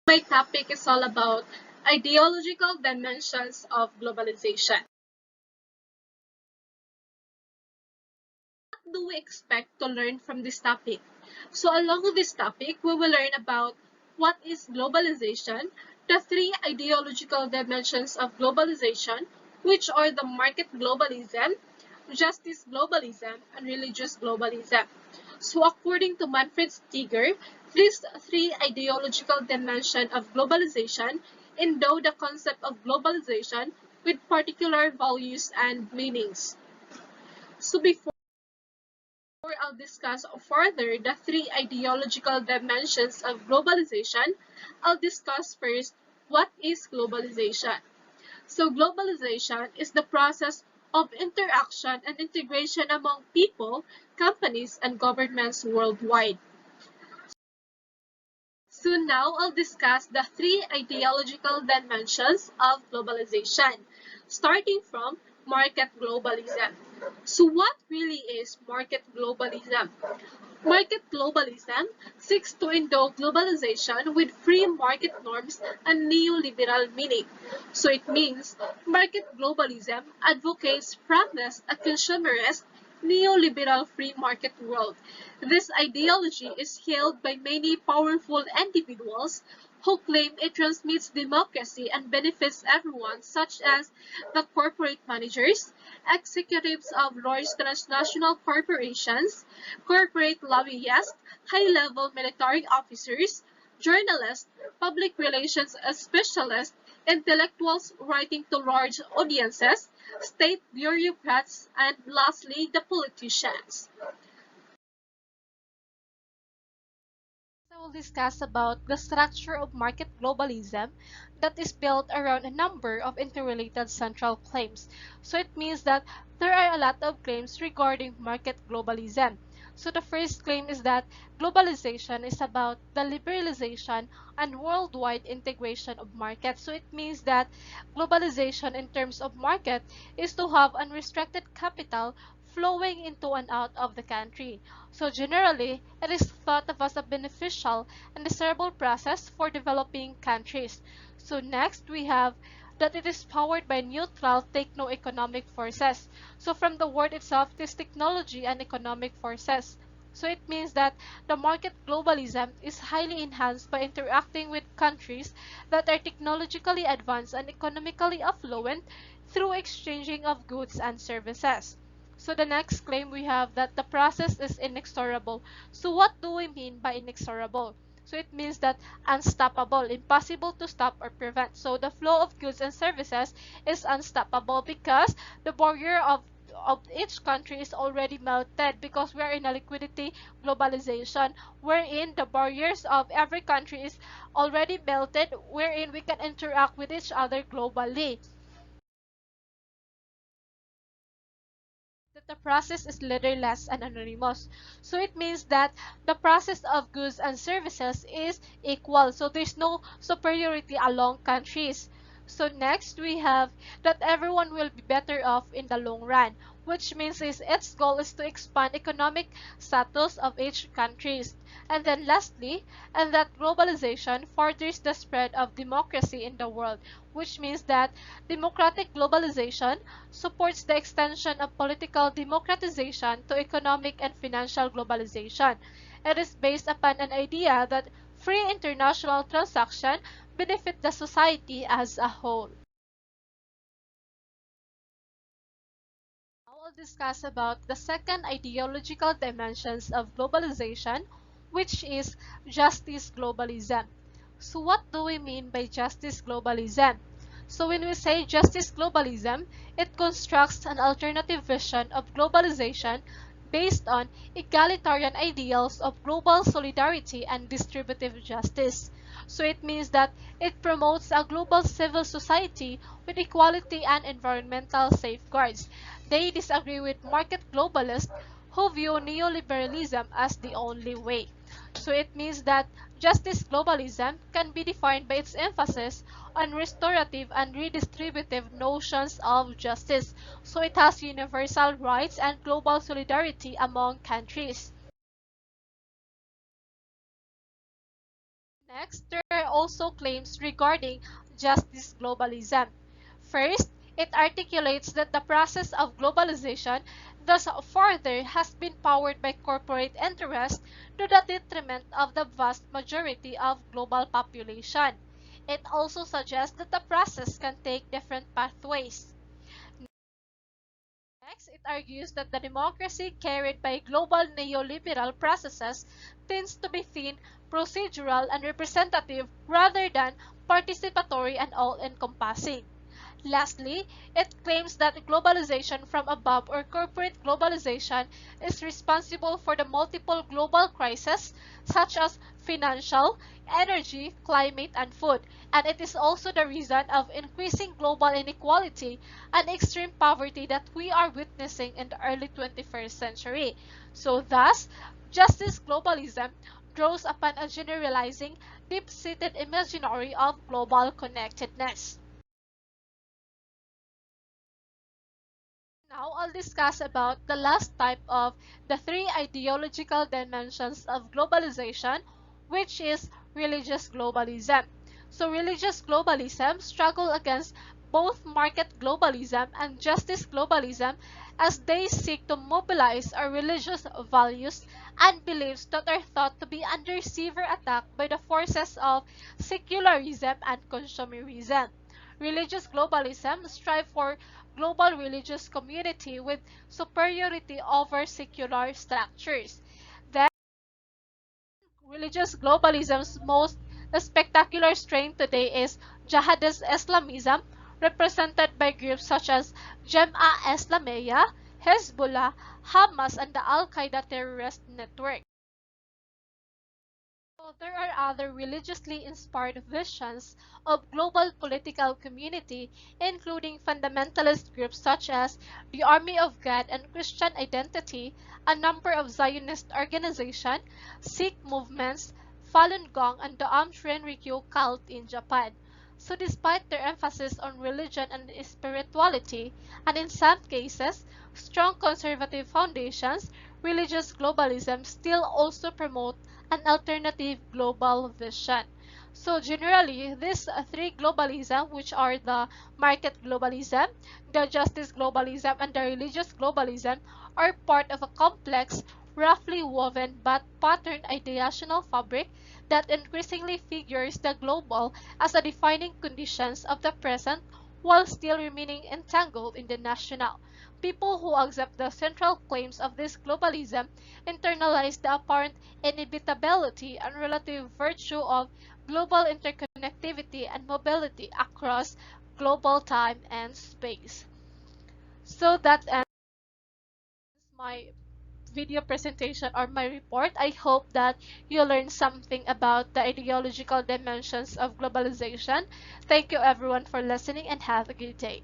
My topic is all about ideological dimensions of globalization. What do we expect to learn from this topic? So along this topic, we will learn about what is globalization, the three ideological dimensions of globalization, which are the market globalism, justice globalism, and religious globalism. So according to Manfred Stiger, these three ideological dimensions of globalization endow the concept of globalization with particular values and meanings. So before I'll discuss further the three ideological dimensions of globalization, I'll discuss first what is globalization. So globalization is the process of interaction and integration among people, companies, and governments worldwide. So now I'll discuss the three ideological dimensions of globalization, starting from market globalism. So what really is market globalism? Market globalism seeks to endow globalization with free market norms and neoliberal meaning. So it means market globalism advocates promise a consumerist neoliberal free market world. This ideology is held by many powerful individuals who claim it transmits democracy and benefits everyone, such as the corporate managers, executives of large transnational corporations, corporate lobbyists, high-level military officers, journalists, public relations specialists, intellectuals writing to large audiences, state bureaucrats, and lastly, the politicians. I will discuss about the structure of market globalism that is built around a number of interrelated central claims. So it means that there are a lot of claims regarding market globalism. So the first claim is that globalization is about the liberalization and worldwide integration of markets. So it means that globalization in terms of market is to have unrestricted capital flowing into and out of the country. So generally, it is thought of as a beneficial and desirable process for developing countries. So next, we have that it is powered by neutral techno-economic forces. So from the word itself, it is technology and economic forces. So it means that the market globalism is highly enhanced by interacting with countries that are technologically advanced and economically affluent through exchanging of goods and services. So the next claim we have that the process is inexorable. So what do we mean by inexorable? So it means that unstoppable, impossible to stop or prevent. So the flow of goods and services is unstoppable because the barrier of each country is already melted because we are in a liquidity globalization wherein the barriers of every country is already melted wherein we can interact with each other globally. That the process is leaderless and anonymous. So it means that the process of goods and services is equal. So there's no superiority along countries. So next we have that everyone will be better off in the long run, which means is its goal is to expand economic status of each countries. And then lastly, and that globalization furthers the spread of democracy in the world, which means that democratic globalization supports the extension of political democratization to economic and financial globalization. It is based upon an idea that free international transaction benefit the society as a whole. Now we'll discuss about the second ideological dimensions of globalization, which is justice globalism. So what do we mean by justice globalism? So when we say justice globalism, it constructs an alternative vision of globalization based on egalitarian ideals of global solidarity and distributive justice. So it means that it promotes a global civil society with equality and environmental safeguards. They disagree with market globalists who view neoliberalism as the only way. So it means that justice globalism can be defined by its emphasis on restorative and redistributive notions of justice. So it has universal rights and global solidarity among countries. Next, there are also claims regarding justice globalism. First, it articulates that the process of globalization thus further has been powered by corporate interests to the detriment of the vast majority of global population. It also suggests that the process can take different pathways. Next, it argues that the democracy carried by global neoliberal processes tends to be thin, procedural, and representative rather than participatory and all-encompassing. Lastly, it claims that globalization from above or corporate globalization is responsible for the multiple global crises such as financial, energy, climate, and food, and it is also the reason of increasing global inequality and extreme poverty that we are witnessing in the early 21st century. So thus, justice globalism draws upon a generalizing, deep-seated imaginary of global connectedness. Now I'll discuss about the last type of the three ideological dimensions of globalization, which is religious globalism. So religious globalism struggle against both market globalism and justice globalism as they seek to mobilize our religious values and beliefs that are thought to be under severe attack by the forces of secularism and consumerism. Religious globalism strive for global religious community with superiority over secular structures. Then, religious globalism's most spectacular strain today is Jihadist Islamism, represented by groups such as Jemaah Islamiyah, Hezbollah, Hamas, and the Al-Qaeda terrorist network. So there are other religiously inspired visions of global political community, including fundamentalist groups such as the Army of God and Christian Identity, a number of Zionist organizations, Sikh movements, Falun Gong, and the Aum Shinrikyo cult in Japan. So despite their emphasis on religion and spirituality, and in some cases, strong conservative foundations, religious globalism still also promote an alternative global vision. So generally, these three globalism, which are the market globalism, the justice globalism, and the religious globalism, are part of a complex, roughly woven but patterned ideational fabric that increasingly figures the global as a defining conditions of the present while still remaining entangled in the national. People who accept the central claims of this globalism internalize the apparent inevitability and relative virtue of global interconnectivity and mobility across global time and space. So that ends my video presentation or my report. I hope that you learned something about the ideological dimensions of globalization. Thank you everyone for listening and have a good day.